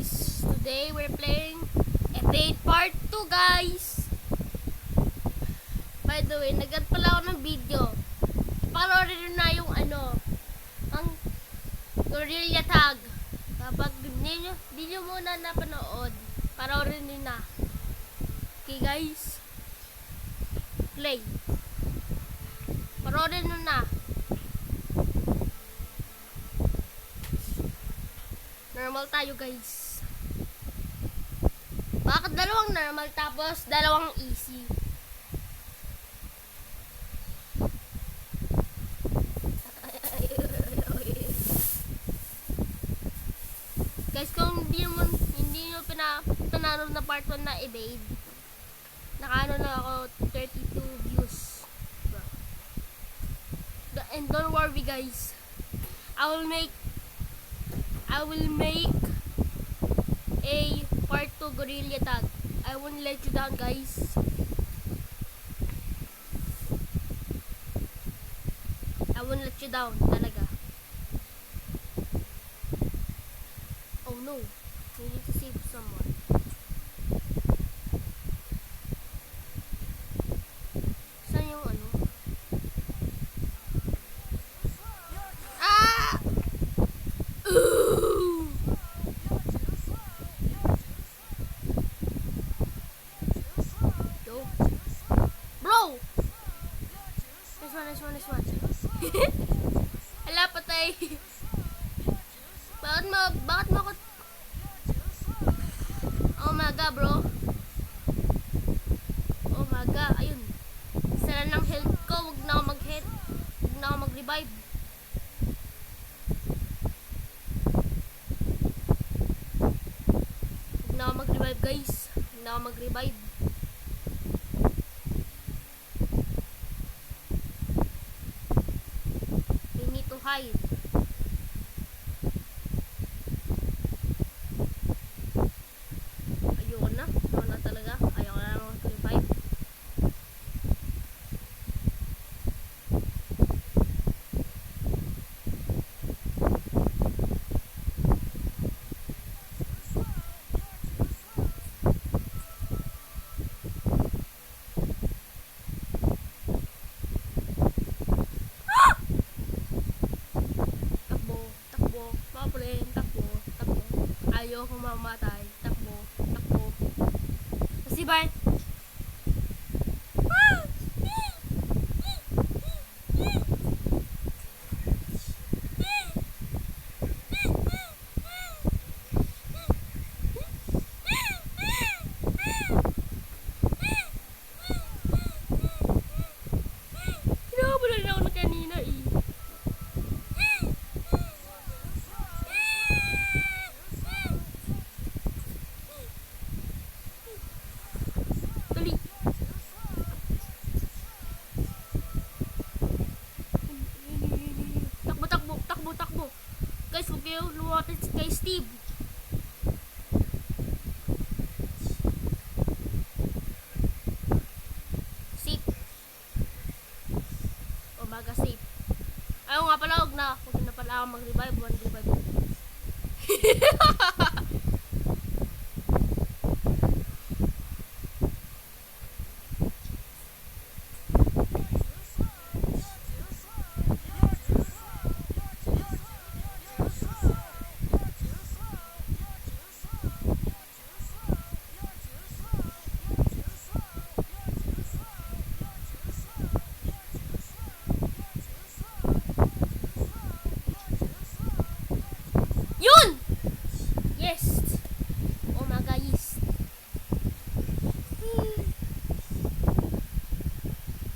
guys, today we're playing Evade Part 2 guys. By the way, nag-add pala ako ng video. Panoorin na yung ang Gorilla Tag. Kapag di nyo muna napanood, panoorin nyo na. Okay guys, play. Panoorin nyo na. Normal tayo guys. Bakit dalawang normal tapos dalawang easy? Guys, kung hindi nyo pinanood na part 1 na evade, nakaano na ako 32 views. And don't worry guys, I will make a part 2 Gorilla Tag. I won't let you down guys. I won't let you down talaga. Oh no, we need to save someone. Saan yung Ah! Bro! Nice one. Hala, patay. Bakit mo ako... Oh my god, bro. Oh my god, ayun. Sala ng health ko, wag na ako mag-hit. Wag na ako mag-revive. Wag na ako mag-revive, guys. Wag na ako mag-revive. We need to hide. Ayoko na talaga. Ayoko na mag-revive. Takbo. Ayoko mamatay. Takbo. Kasi ba? Kinabalan na ako na kanina eh. Takbo. Guys, huwag kayo lumatin kay Steve. Safe. O baga safe. Ayaw nga pala, huwag na pala ako mag-revive. One revive. Yun! Yes! Oh my god, yes.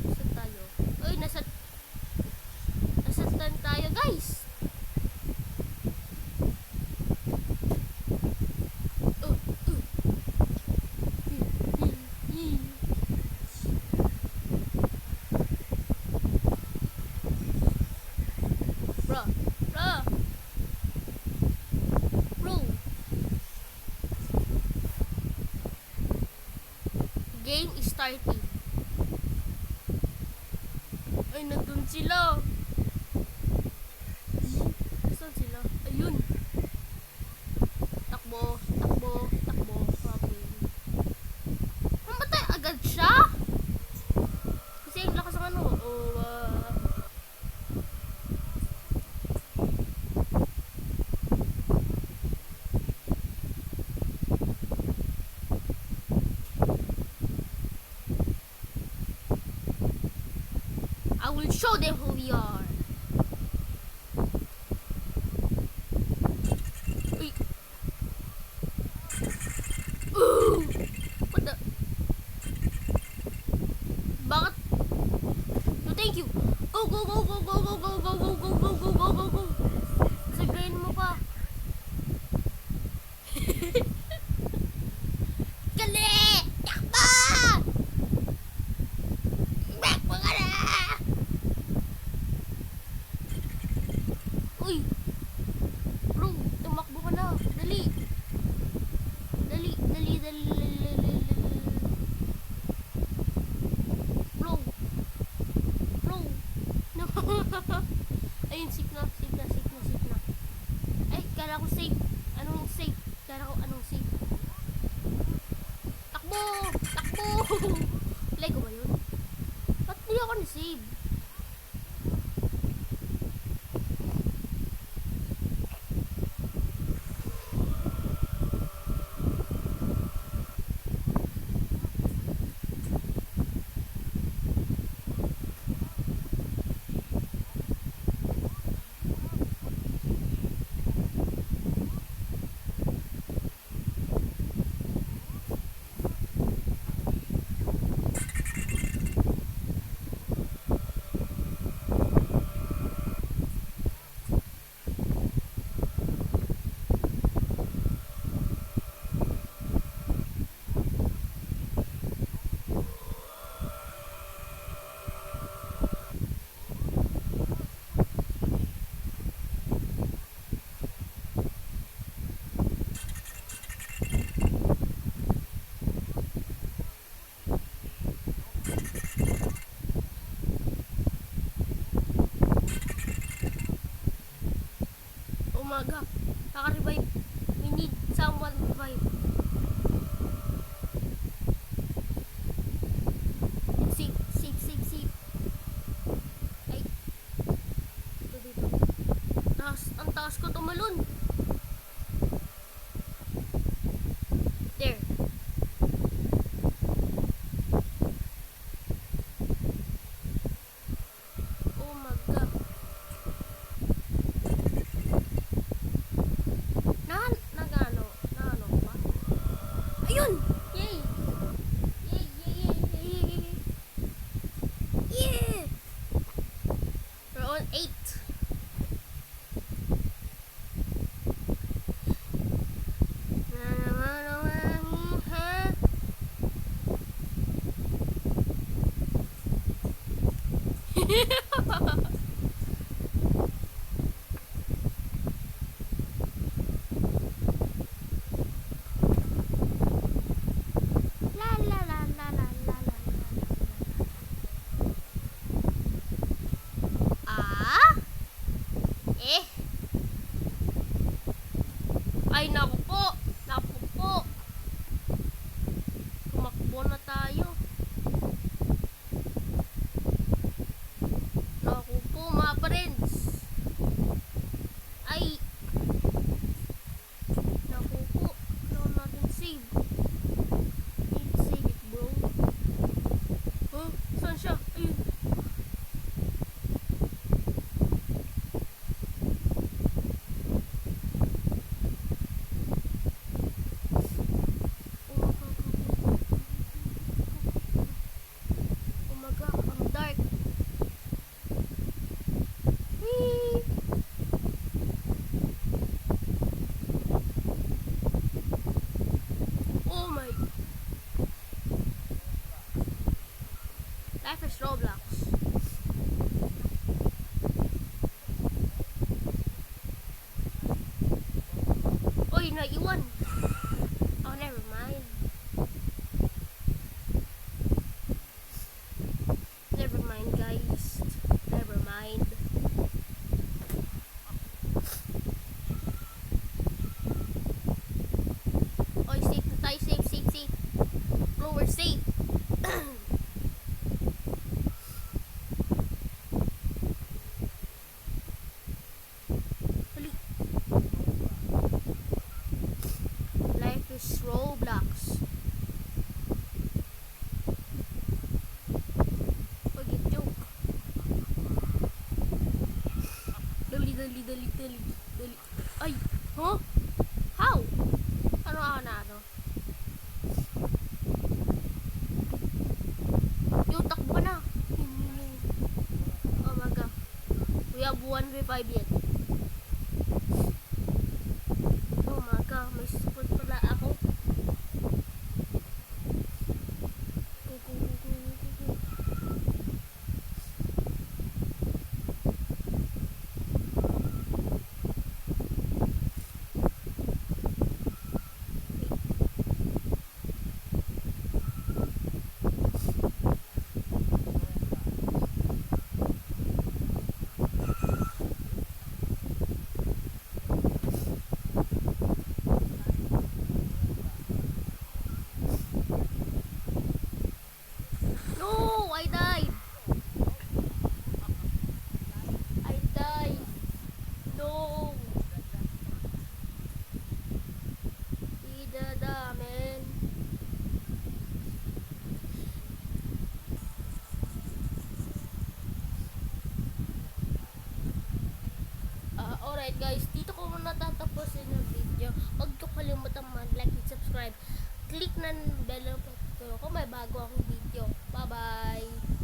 Saan tayo? Uy, nasa saan tayo, guys? Bro. Game is starting. Ay, nandun sila. Saan sila? Ayun. Takbo. show them who we are. Uy. Ooh! What the? Bakit? No, thank you. Go, go, go, go, go, go, go, go, go, go, go, go, go, go, go. Sagayin mo pa. Gali! Takbo! Takbo ka na! Uy! Bro, tumakbo ka na. Dali! Dali, dali, dali, dali, dali, dali. Bro! Bro! No! Ayun, safe na, safe na, safe na, safe na. Ay, kala ko safe. Anong safe? Kala ko anong safe? Takbo! Takbo! Play ko ba yun? Ba't di ako na-save? Umaga. Naka-revive. We need someone to revive. Safe, safe, safe, safe. Ay. Ito dito. Ang taas ko tumalon. There. Oh my God. Nagano pa? Ayun! Yay! Yay, yay, yay, yay, yay. Yeah! We're on 8. La la la la la la la. Ah? Eh? Ay, naku po. Naku po. Tumakbo na tayo. Naku po, mga friends. Ay. Naku po. Kailangan natin save. Need to save it, bro. Huh? Saan siya? Ayun. Oh my God, ang dark. Whee! Oh my. Life is Roblox. Oy, naiwan. Oh, never mind. Never mind, guys. Never mind. Oy, safe na tayo. Safe, safe, safe. Bro, we're safe. Dali. Life is Roblox. Pag joke. Dali. Ay! Huh? How? Ano ako na ano? Yo, takbo ka na. Oh my god. We have 1v5 yet. Oh my god, may support pala ako. Go. No, I died. I died. No. Idada, man. Alright guys, dito ko muna tatapusin yung video. Huwag nyo kalimutan mag-like and subscribe. Click na ng bell notification kung may bago akong video. Bye bye!